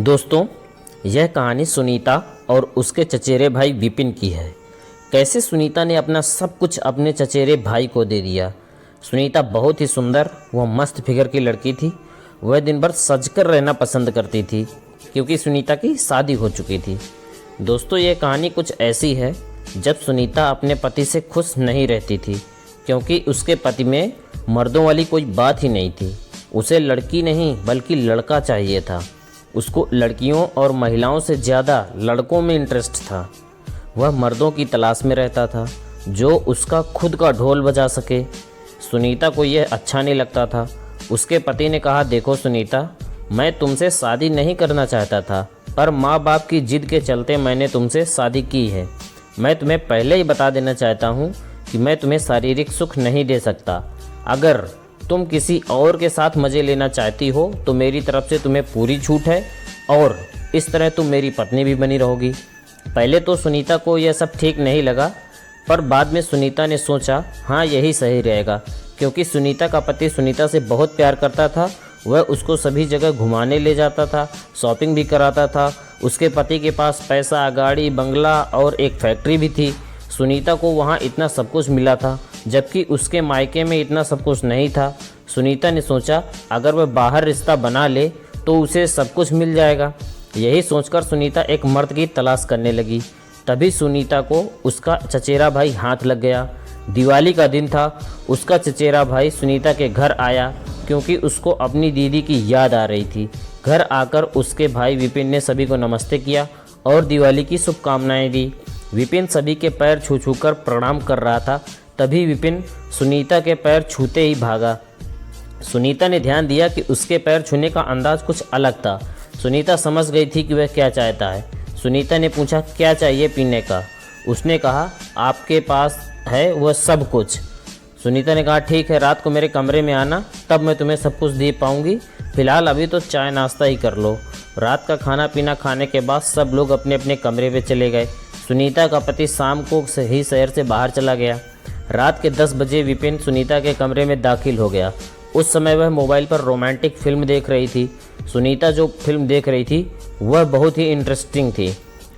दोस्तों, यह कहानी सुनीता और उसके चचेरे भाई विपिन की है। कैसे सुनीता ने अपना सब कुछ अपने चचेरे भाई को दे दिया। सुनीता बहुत ही सुंदर व मस्त फिगर की लड़की थी। वह दिन भर सजकर रहना पसंद करती थी क्योंकि सुनीता की शादी हो चुकी थी। दोस्तों, यह कहानी कुछ ऐसी है जब सुनीता अपने पति से खुश नहीं रहती थी क्योंकि उसके पति में मर्दों वाली कोई बात ही नहीं थी। उसे लड़की नहीं बल्कि लड़का चाहिए था। उसको लड़कियों और महिलाओं से ज़्यादा लड़कों में इंटरेस्ट था। वह मर्दों की तलाश में रहता था जो उसका खुद का ढोल बजा सके। सुनीता को यह अच्छा नहीं लगता था। उसके पति ने कहा, देखो सुनीता, मैं तुमसे शादी नहीं करना चाहता था, पर माँ बाप की जिद के चलते मैंने तुमसे शादी की है। मैं तुम्हें पहले ही बता देना चाहता हूँ कि मैं तुम्हें शारीरिक सुख नहीं दे सकता। अगर तुम किसी और के साथ मज़े लेना चाहती हो तो मेरी तरफ से तुम्हें पूरी छूट है और इस तरह तुम मेरी पत्नी भी बनी रहोगी। पहले तो सुनीता को यह सब ठीक नहीं लगा, पर बाद में सुनीता ने सोचा हाँ, यही सही रहेगा क्योंकि सुनीता का पति सुनीता से बहुत प्यार करता था। वह उसको सभी जगह घुमाने ले जाता था, शॉपिंग भी कराता था। उसके पति के पास पैसा, गाड़ी, बंगला और एक फैक्ट्री भी थी। सुनीता को वहाँ इतना सब कुछ मिला था जबकि उसके मायके में इतना सब कुछ नहीं था। सुनीता ने सोचा अगर वह बाहर रिश्ता बना ले तो उसे सब कुछ मिल जाएगा। यही सोचकर सुनीता एक मर्द की तलाश करने लगी। तभी सुनीता को उसका चचेरा भाई हाथ लग गया। दिवाली का दिन था। उसका चचेरा भाई सुनीता के घर आया क्योंकि उसको अपनी दीदी की याद आ रही थी। घर आकर उसके भाई विपिन ने सभी को नमस्ते किया और दिवाली की शुभकामनाएं दी। विपिन सभी के पैर छू छू कर प्रणाम कर रहा था। तभी विपिन सुनीता के पैर छूते ही भागा। सुनीता ने ध्यान दिया कि उसके पैर छूने का अंदाज कुछ अलग था। सुनीता समझ गई थी कि वह क्या चाहता है। सुनीता ने पूछा, क्या चाहिए पीने का? उसने कहा, आपके पास है वह सब कुछ। सुनीता ने कहा, ठीक है, रात को मेरे कमरे में आना, तब मैं तुम्हें सब कुछ दे पाऊंगी। फिलहाल अभी तो चाय नाश्ता ही कर लो। रात का खाना पीना खाने के बाद सब लोग अपने अपने कमरे पे चले गए। सुनीता का पति शाम को ही शहर से बाहर चला गया। रात के 10 बजे विपिन सुनीता के कमरे में दाखिल हो गया। उस समय वह मोबाइल पर रोमांटिक फिल्म देख रही थी। सुनीता जो फिल्म देख रही थी वह बहुत ही इंटरेस्टिंग थी।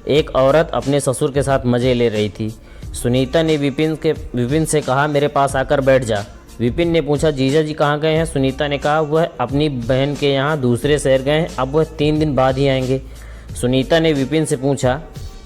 एक औरत अपने ससुर के साथ मज़े ले रही थी। सुनीता ने विपिन से कहा, मेरे पास आकर बैठ जा। विपिन ने पूछा, जीजा जी कहाँ गए हैं? सुनीता ने कहा, वह अपनी बहन के यहाँ दूसरे शहर गए हैं, अब वह 3 दिन बाद ही आएंगे। सुनीता ने विपिन से पूछा,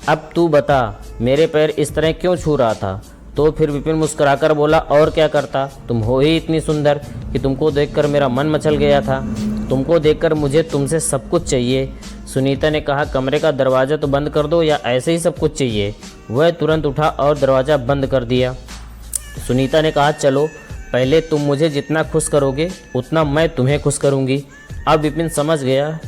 अब तू बता, मेरे पैर इस तरह क्यों छू रहा था? तो फिर विपिन मुस्कुराकर बोला, और क्या करता, तुम हो ही इतनी सुंदर कि तुमको देखकर मेरा मन मचल गया था। तुमको देखकर मुझे तुमसे सब कुछ चाहिए। सुनीता ने कहा, कमरे का दरवाज़ा तो बंद कर दो या ऐसे ही सब कुछ चाहिए? वह तुरंत उठा और दरवाज़ा बंद कर दिया। सुनीता ने कहा, चलो, पहले तुम मुझे जितना खुश करोगे उतना मैं तुम्हें खुश करूँगी। अब विपिन समझ गया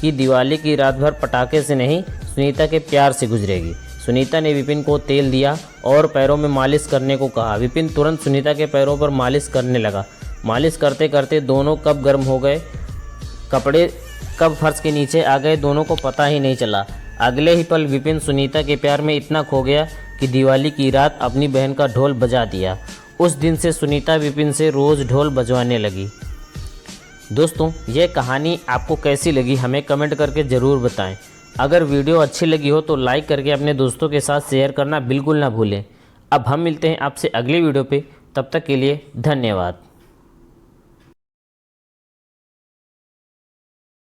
कि दिवाली की रात भर पटाखे से नहीं, सुनीता के प्यार से गुजरेगी। सुनीता ने विपिन को तेल दिया और पैरों में मालिश करने को कहा। विपिन तुरंत सुनीता के पैरों पर मालिश करने लगा। मालिश करते करते दोनों कब गर्म हो गए, कपड़े कब फर्श के नीचे आ गए, दोनों को पता ही नहीं चला। अगले ही पल विपिन सुनीता के प्यार में इतना खो गया कि दिवाली की रात अपनी बहन का ढोल बजा दिया। उस दिन से सुनीता विपिन से रोज़ ढोल बजवाने लगी। दोस्तों, यह कहानी आपको कैसी लगी हमें कमेंट करके ज़रूर बताएं। अगर वीडियो अच्छी लगी हो तो लाइक करके अपने दोस्तों के साथ शेयर करना बिल्कुल ना भूलें। अब हम मिलते हैं आपसे अगली वीडियो पे, तब तक के लिए धन्यवाद।